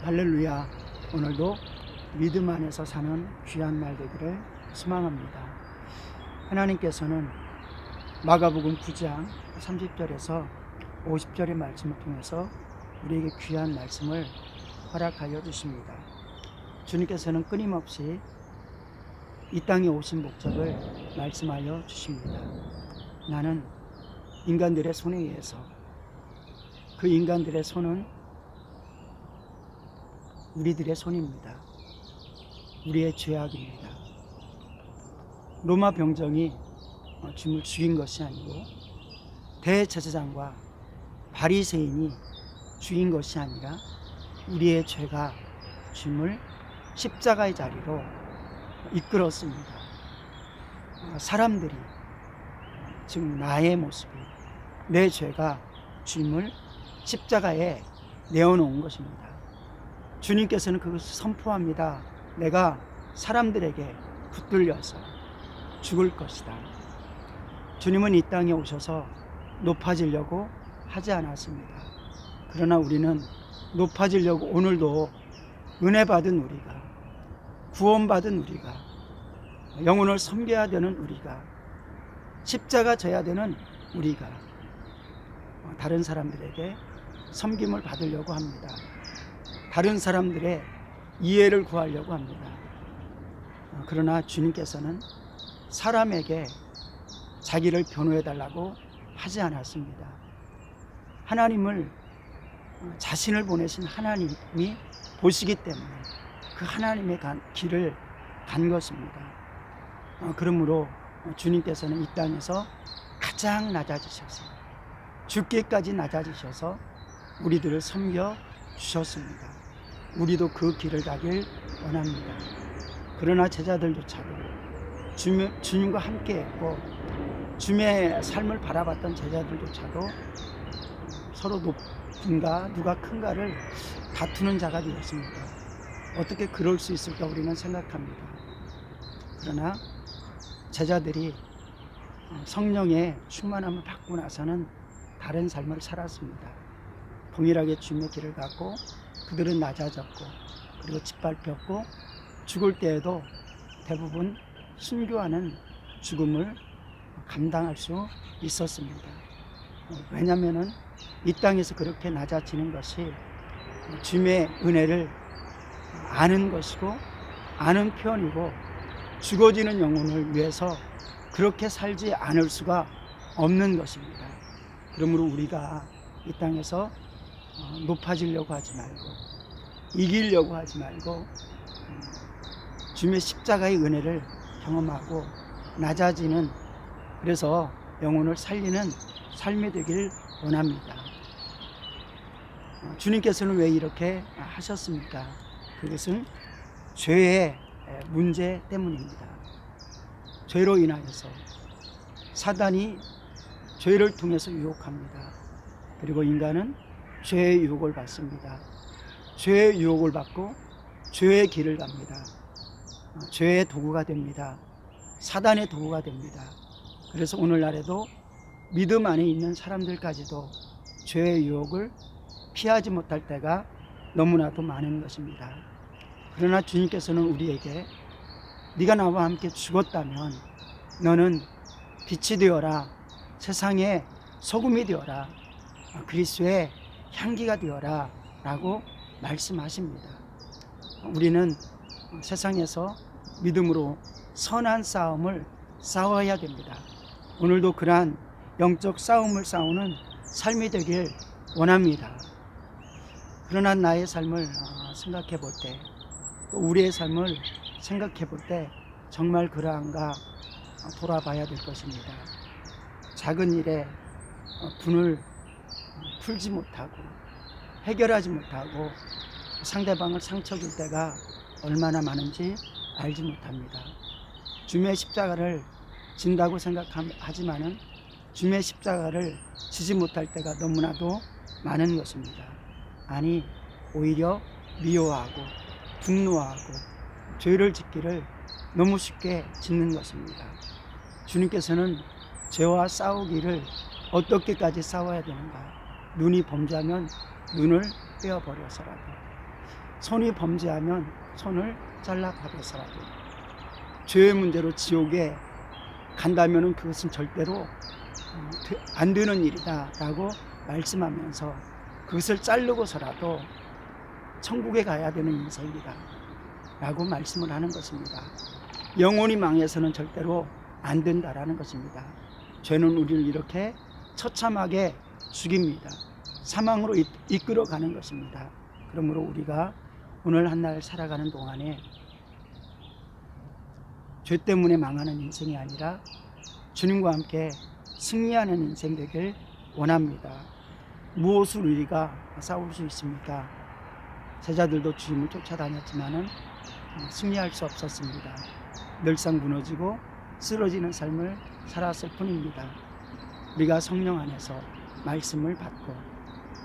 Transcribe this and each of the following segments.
할렐루야. 오늘도 믿음 안에서 사는 귀한 날 되기를 소망합니다. 하나님께서는 마가복음 9장 30절에서 50절의 말씀을 통해서 우리에게 귀한 말씀을 허락하여 주십니다. 주님께서는 끊임없이 이 땅에 오신 목적을 말씀하여 주십니다. 나는 인간들의 손에 의해서, 그 인간들의 손은 우리들의 손입니다. 우리의 죄악입니다. 로마 병정이 주님을 죽인 것이 아니고 대제사장과 바리새인이 죽인 것이 아니라 우리의 죄가 주님을 십자가의 자리로 이끌었습니다. 사람들이, 즉 나의 모습이, 내 죄가 주님을 십자가에 내어놓은 것입니다. 주님께서는 그것을 선포합니다. 내가 사람들에게 붙들려서 죽을 것이다. 주님은 이 땅에 오셔서 높아지려고 하지 않았습니다. 그러나 우리는 높아지려고, 오늘도 은혜 받은 우리가, 구원받은 우리가, 영혼을 섬겨야 되는 우리가, 십자가 져야 되는 우리가 다른 사람들에게 섬김을 받으려고 합니다. 다른 사람들의 이해를 구하려고 합니다. 그러나 주님께서는 사람에게 자기를 변호해달라고 하지 않았습니다. 하나님을, 자신을 보내신 하나님이 보시기 때문에 그 하나님의 길을 간 것입니다. 그러므로 주님께서는 이 땅에서 가장 낮아지셔서, 죽기까지 낮아지셔서 우리들을 섬겨 주셨습니다. 우리도 그 길을 가길 원합니다. 그러나 제자들조차도 주님과 함께 했고, 주님의 삶을 바라봤던 제자들조차도 서로 높은가 누가 큰가를 다투는 자가 되었습니다. 어떻게 그럴 수 있을까 우리는 생각합니다. 그러나 제자들이 성령의 충만함을 받고 나서는 다른 삶을 살았습니다. 동일하게 주님의 길을 갔고, 그들은 낮아졌고, 그리고 짓밟혔고, 죽을 때에도 대부분 순교하는 죽음을 감당할 수 있었습니다. 왜냐하면 이 땅에서 그렇게 낮아지는 것이 주님의 은혜를 아는 것이고, 아는 편이고, 죽어지는 영혼을 위해서 그렇게 살지 않을 수가 없는 것입니다. 그러므로 우리가 이 땅에서 높아지려고 하지 말고, 이기려고 하지 말고, 주님의 십자가의 은혜를 경험하고 낮아지는, 그래서 영혼을 살리는 삶이 되길 원합니다. 주님께서는 왜 이렇게 하셨습니까? 그것은 죄의 문제 때문입니다. 죄로 인하여서 사단이 죄를 통해서 유혹합니다. 그리고 인간은 죄의 유혹을 받습니다. 죄의 유혹을 받고 죄의 길을 갑니다. 죄의 도구가 됩니다. 사단의 도구가 됩니다. 그래서 오늘날에도 믿음 안에 있는 사람들까지도 죄의 유혹을 피하지 못할 때가 너무나도 많은 것입니다. 그러나 주님께서는 우리에게 네가 나와 함께 죽었다면 너는 빛이 되어라, 세상의 소금이 되어라, 그리스도의 향기가 되어라 라고 말씀하십니다. 우리는 세상에서 믿음으로 선한 싸움을 싸워야 됩니다. 오늘도 그러한 영적 싸움을 싸우는 삶이 되길 원합니다. 그러나 나의 삶을 생각해 볼 때, 또 우리의 삶을 생각해 볼 때 정말 그러한가 돌아봐야 될 것입니다. 작은 일에 분을 풀지 못하고 해결하지 못하고 상대방을 상처 줄 때가 얼마나 많은지 알지 못합니다. 주님의 십자가를 진다고 생각하지만은 주님의 십자가를 지지 못할 때가 너무나도 많은 것입니다. 아니, 오히려 미워하고 분노하고 죄를 짓기를 너무 쉽게 짓는 것입니다. 주님께서는 죄와 싸우기를 어떻게까지 싸워야 되는가? 눈이 범죄하면 눈을 떼어버려서라도, 손이 범죄하면 손을 잘라 받아서라도 죄의 문제로 지옥에 간다면 그것은 절대로 안 되는 일이다 라고 말씀하면서 그것을 자르고서라도 천국에 가야 되는 인생이다 라고 말씀을 하는 것입니다. 영혼이 망해서는 절대로 안 된다라는 것입니다. 죄는 우리를 이렇게 처참하게 죽입니다. 사망으로 이끌어가는 것입니다. 그러므로 우리가 오늘 한 날 살아가는 동안에 죄 때문에 망하는 인생이 아니라 주님과 함께 승리하는 인생 되길 원합니다. 무엇으로 우리가 싸울 수 있습니까? 제자들도 주님을 쫓아다녔지만은 승리할 수 없었습니다. 늘상 무너지고 쓰러지는 삶을 살았을 뿐입니다. 우리가 성령 안에서 말씀을 받고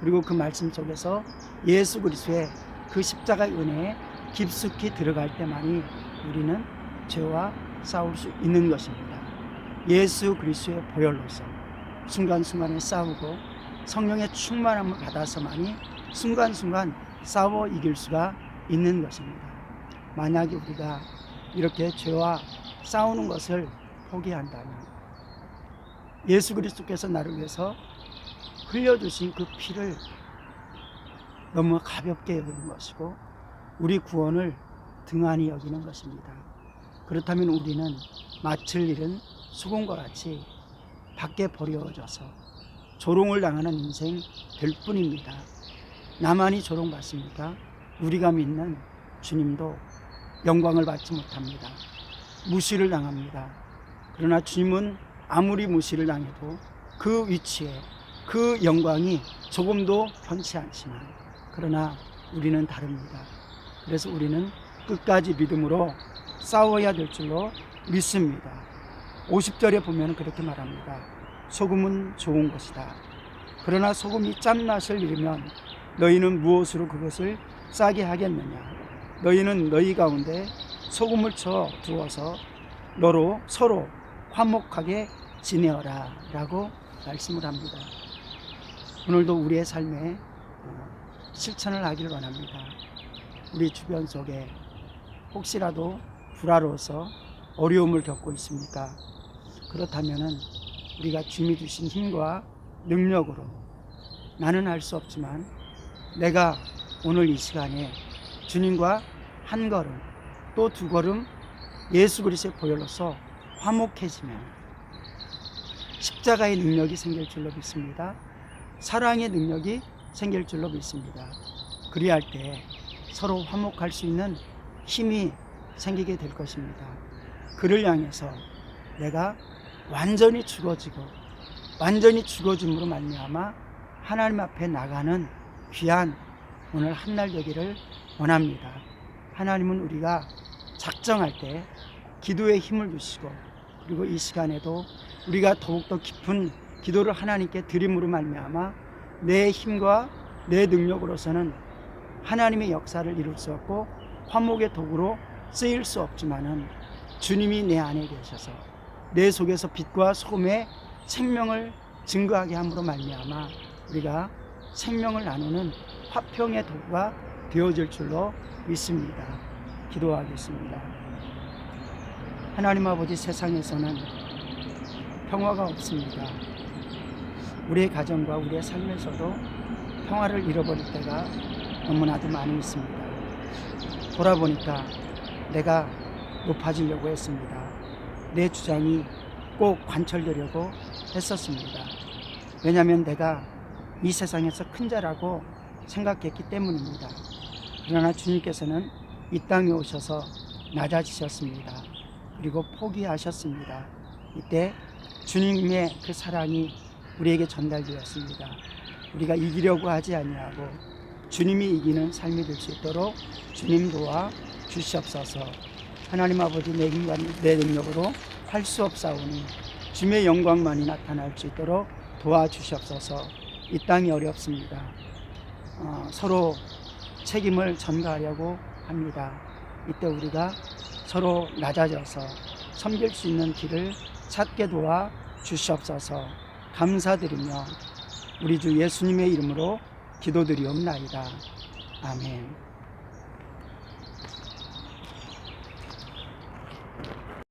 그리고 그 말씀 속에서 예수 그리스도의 그 십자가의 은혜에 깊숙이 들어갈 때만이 우리는 죄와 싸울 수 있는 것입니다. 예수 그리스도의 보혈로서 순간순간에 싸우고 성령의 충만함을 받아서만이 순간순간 싸워 이길 수가 있는 것입니다. 만약에 우리가 이렇게 죄와 싸우는 것을 포기한다면 예수 그리스도께서 나를 위해서 흘려주신 그 피를 너무 가볍게 여기는 것이고 우리 구원을 등한히 여기는 것입니다. 그렇다면 우리는 맡을 일은 수공과 같이 밖에 버려져서 조롱을 당하는 인생 될 뿐입니다. 나만이 조롱받습니까? 우리가 믿는 주님도 영광을 받지 못합니다. 무시를 당합니다. 그러나 주님은 아무리 무시를 당해도 그 위치에 그 영광이 조금도 변치 않지만 그러나 우리는 다릅니다. 그래서 우리는 끝까지 믿음으로 싸워야 될 줄로 믿습니다. 50절에 보면 그렇게 말합니다. 소금은 좋은 것이다. 그러나 소금이 짠맛을 잃으면 너희는 무엇으로 그것을 싸게 하겠느냐. 너희는 너희 가운데 소금을 쳐 두어서 너로 서로 화목하게 지내어라 라고 말씀을 합니다. 오늘도 우리의 삶에 실천을 하길 원합니다. 우리 주변 속에 혹시라도 불화로서 어려움을 겪고 있습니까? 그렇다면 우리가 주님이 주신 힘과 능력으로 나는 할 수 없지만 내가 오늘 이 시간에 주님과 한 걸음 또 두 걸음 예수 그리스도의 보혈로서 화목해지면 십자가의 능력이 생길 줄로 믿습니다. 사랑의 능력이 생길 줄로 믿습니다. 그리할 때 서로 화목할 수 있는 힘이 생기게 될 것입니다. 그를 향해서 내가 완전히 죽어짐으로 말미암아 하나님 앞에 나가는 귀한 오늘 한날 되기를 원합니다. 하나님은 우리가 작정할 때 기도에 힘을 주시고 그리고 이 시간에도 우리가 더욱더 깊은 기도를 하나님께 드림으로 말미암아 내 힘과 내 능력으로서는 하나님의 역사를 이룰 수 없고 화목의 도구로 쓰일 수 없지만은 주님이 내 안에 계셔서 내 속에서 빛과 소금의 생명을 증거하게 함으로 말미암아 우리가 생명을 나누는 화평의 도구가 되어질 줄로 믿습니다. 기도하겠습니다. 하나님 아버지, 세상에서는 평화가 없습니다. 우리의 가정과 우리의 삶에서도 평화를 잃어버릴 때가 너무나도 많이 있습니다. 돌아보니까 내가 높아지려고 했습니다. 내 주장이 꼭 관철되려고 했었습니다. 왜냐하면 내가 이 세상에서 큰 자라고 생각했기 때문입니다. 그러나 주님께서는 이 땅에 오셔서 낮아지셨습니다. 그리고 포기하셨습니다. 이때 주님의 그 사랑이 우리에게 전달되었습니다. 우리가 이기려고 하지 아니하고 주님이 이기는 삶이 될 수 있도록 주님 도와 주시옵소서. 하나님 아버지, 내 힘과 내 능력으로 할 수 없사오니 주님의 영광만이 나타날 수 있도록 도와주시옵소서. 이 땅이 어렵습니다. 서로 책임을 전가하려고 합니다. 이때 우리가 서로 낮아져서 섬길 수 있는 길을 찾게 도와 주시옵소서. 감사드리며 우리 주 예수님의 이름으로 기도드리옵나이다. 아멘.